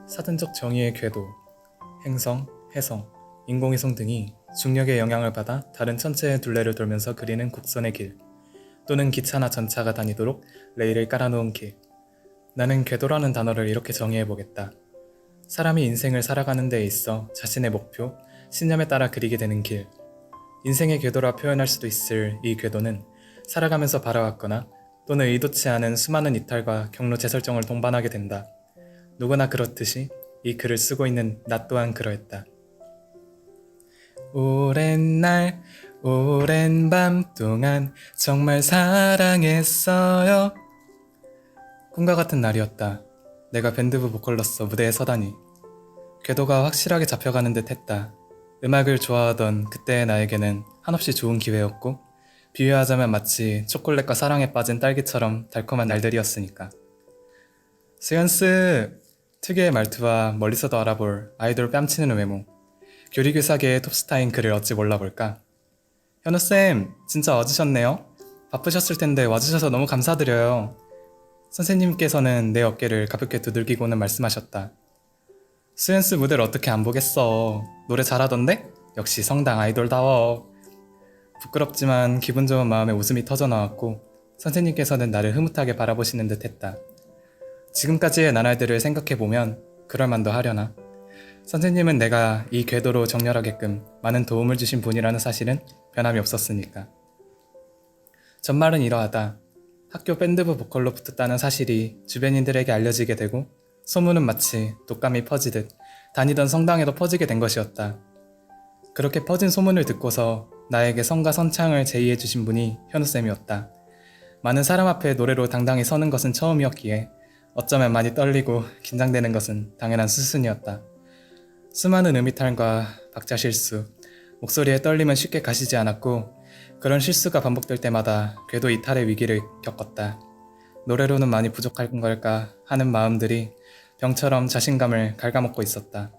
사전적 정의의 궤도, 행성, 해성, 인공위성 등이 중력의 영향을 받아 다른 천체의 둘레를 돌면서 그리는 곡선의 길, 또는 기차나 전차가 다니도록 레일을 깔아놓은 길. 나는 궤도라는 단어를 이렇게 정의해보겠다. 사람이 인생을 살아가는 데 있어 자신의 목표, 신념에 따라 그리게 되는 길. 인생의 궤도라 표현할 수도 있을 이 궤도는 살아가면서 바라왔거나 또는 의도치 않은 수많은 이탈과 경로 재설정을 동반하게 된다. 누구나 그렇듯이 이 글을 쓰고 있는 나 또한 그러했다. 오랜 날, 오랜 밤 동안 정말 사랑했어요. 꿈과 같은 날이었다. 내가 밴드부 보컬로서 무대에 서다니. 궤도가 확실하게 잡혀가는 듯 했다. 음악을 좋아하던 그때의 나에게는 한없이 좋은 기회였고, 비유하자면 마치 초콜릿과 사랑에 빠진 딸기처럼 달콤한 날들이었으니까. 수연스! 특유의 말투와 멀리서도 알아볼 아이돌 뺨치는 외모, 교리교사계의 톱스타인 그를 어찌 몰라볼까. 현우쌤, 진짜 와주셨네요. 바쁘셨을 텐데 와주셔서 너무 감사드려요. 선생님께서는 내 어깨를 가볍게 두들기고는 말씀하셨다. 수연스 무대를 어떻게 안 보겠어. 노래 잘하던데? 역시 성당 아이돌다워. 부끄럽지만 기분 좋은 마음에 웃음이 터져나왔고 선생님께서는 나를 흐뭇하게 바라보시는 듯 했다. 지금까지의 나날들을 생각해보면 그럴만도 하려나. 선생님은 내가 이 궤도로 정렬하게끔 많은 도움을 주신 분이라는 사실은 변함이 없었으니까. 전말은 이러하다. 학교 밴드부 보컬로 붙었다는 사실이 주변인들에게 알려지게 되고 소문은 마치 독감이 퍼지듯 다니던 성당에도 퍼지게 된 것이었다. 그렇게 퍼진 소문을 듣고서 나에게 성과 선창을 제의해 주신 분이 현우쌤이었다. 많은 사람 앞에 노래로 당당히 서는 것은 처음이었기에 어쩌면 많이 떨리고 긴장되는 것은 당연한 수순이었다. 수많은 음이탈과 박자 실수, 목소리의 떨림은 쉽게 가시지 않았고 그런 실수가 반복될 때마다 궤도 이탈의 위기를 겪었다. 노래로는 많이 부족한 걸까 하는 마음들이 병처럼 자신감을 갉아먹고 있었다.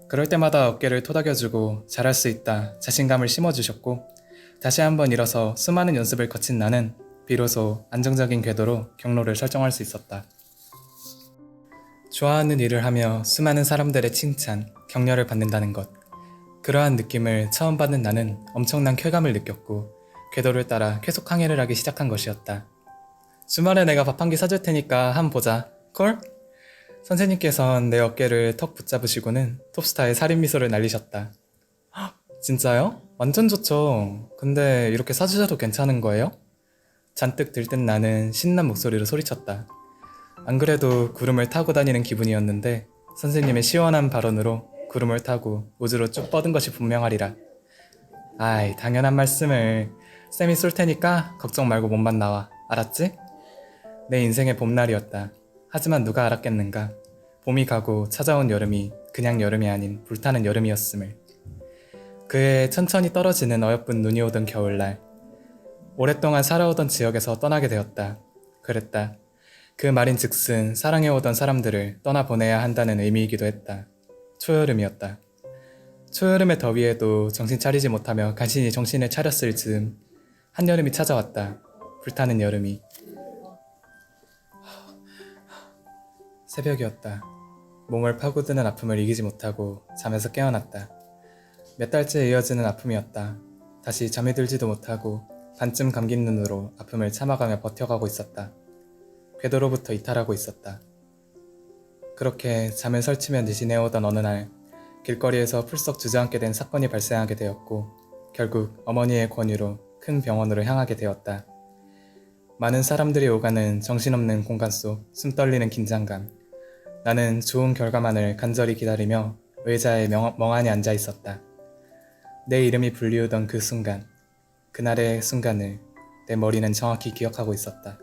그럴 때마다 어깨를 토닥여주고 잘할 수 있다 자신감을 심어주셨고 다시 한번 일어서 수많은 연습을 거친 나는 비로소 안정적인 궤도로 경로를 설정할 수 있었다. 좋아하는 일을 하며 수많은 사람들의 칭찬, 격려를 받는다는 것. 그러한 느낌을 처음 받는 나는 엄청난 쾌감을 느꼈고 궤도를 따라 계속 항해를 하기 시작한 것이었다. 주말에 내가 밥 한 끼 사줄 테니까 한 보자. 콜? 선생님께선 내 어깨를 턱 붙잡으시고는 톱스타의 살인 미소를 날리셨다. 헉, 진짜요? 완전 좋죠. 근데 이렇게 사주셔도 괜찮은 거예요? 잔뜩 들뜬 나는 신난 목소리로 소리쳤다. 안 그래도 구름을 타고 다니는 기분이었는데 선생님의 시원한 발언으로 구름을 타고 우주로 쭉 뻗은 것이 분명하리라. 아이, 당연한 말씀을. 쌤이 쏠 테니까 걱정 말고 몸만 나와. 알았지? 내 인생의 봄날이었다. 하지만 누가 알았겠는가. 봄이 가고 찾아온 여름이 그냥 여름이 아닌 불타는 여름이었음을. 그해 천천히 떨어지는 어여쁜 눈이 오던 겨울날. 오랫동안 살아오던 지역에서 떠나게 되었다. 그랬다. 그 말인즉슨 사랑해오던 사람들을 떠나보내야 한다는 의미이기도 했다. 초여름이었다. 초여름의 더위에도 정신 차리지 못하며 간신히 정신을 차렸을 즈음 한여름이 찾아왔다. 불타는 여름이. 새벽이었다. 몸을 파고드는 아픔을 이기지 못하고 잠에서 깨어났다. 몇 달째 이어지는 아픔이었다. 다시 잠이 들지도 못하고 반쯤 감긴 눈으로 아픔을 참아가며 버텨가고 있었다. 궤도로부터 이탈하고 있었다. 그렇게 잠을 설치며 지내오던 어느 날 길거리에서 풀썩 주저앉게 된 사건이 발생하게 되었고 결국 어머니의 권유로 큰 병원으로 향하게 되었다. 많은 사람들이 오가는 정신없는 공간 속 숨 떨리는 긴장감. 나는 좋은 결과만을 간절히 기다리며 의자에 멍하니 앉아 있었다. 내 이름이 불리우던 그 순간, 그날의 순간을 내 머리는 정확히 기억하고 있었다.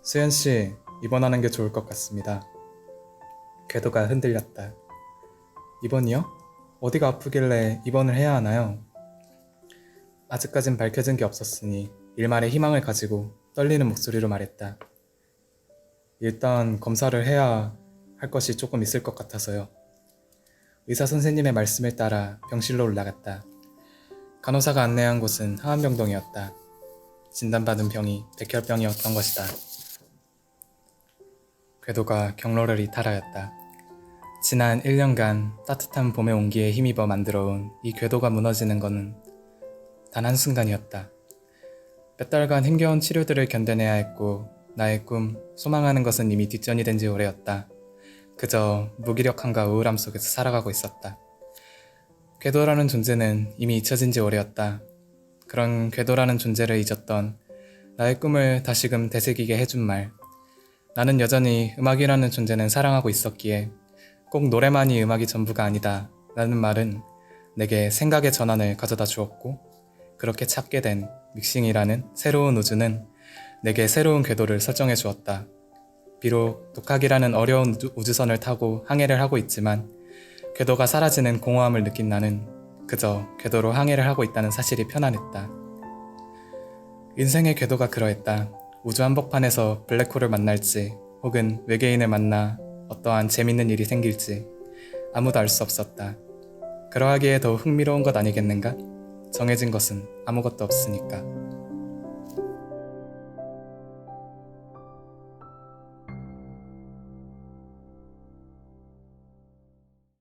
수연씨, 입원하는 게 좋을 것 같습니다. 궤도가 흔들렸다. 입원이요? 어디가 아프길래 입원을 해야 하나요? 아직까진 밝혀진 게 없었으니 일말의 희망을 가지고 떨리는 목소리로 말했다. 일단 검사를 해야 할 것이 조금 있을 것 같아서요. 의사 선생님의 말씀을 따라 병실로 올라갔다. 간호사가 안내한 곳은 하안병동이었다. 진단받은 병이 백혈병이었던 것이다. 궤도가 경로를 이탈하였다. 지난 1년간 따뜻한 봄의 온기에 힘입어 만들어온 이 궤도가 무너지는 것은 단 한순간이었다. 몇 달간 힘겨운 치료들을 견뎌내야 했고 나의 꿈, 소망하는 것은 이미 뒷전이 된 지 오래였다. 그저 무기력함과 우울함 속에서 살아가고 있었다. 궤도라는 존재는 이미 잊혀진 지 오래였다. 그런 궤도라는 존재를 잊었던 나의 꿈을 다시금 되새기게 해준 말. 나는 여전히 음악이라는 존재는 사랑하고 있었기에 꼭 노래만이 음악이 전부가 아니다 라는 말은 내게 생각의 전환을 가져다 주었고, 그렇게 찾게 된 믹싱이라는 새로운 우주는 내게 새로운 궤도를 설정해 주었다. 비록 독학이라는 어려운 우주선을 타고 항해를 하고 있지만 궤도가 사라지는 공허함을 느낀 나는 그저 궤도로 항해를 하고 있다는 사실이 편안했다. 인생의 궤도가 그러했다. 우주 한복판에서 블랙홀을 만날지 혹은 외계인을 만나 어떠한 재밌는 일이 생길지 아무도 알 수 없었다. 그러하기에 더 흥미로운 것 아니겠는가? 정해진 것은 아무것도 없으니까.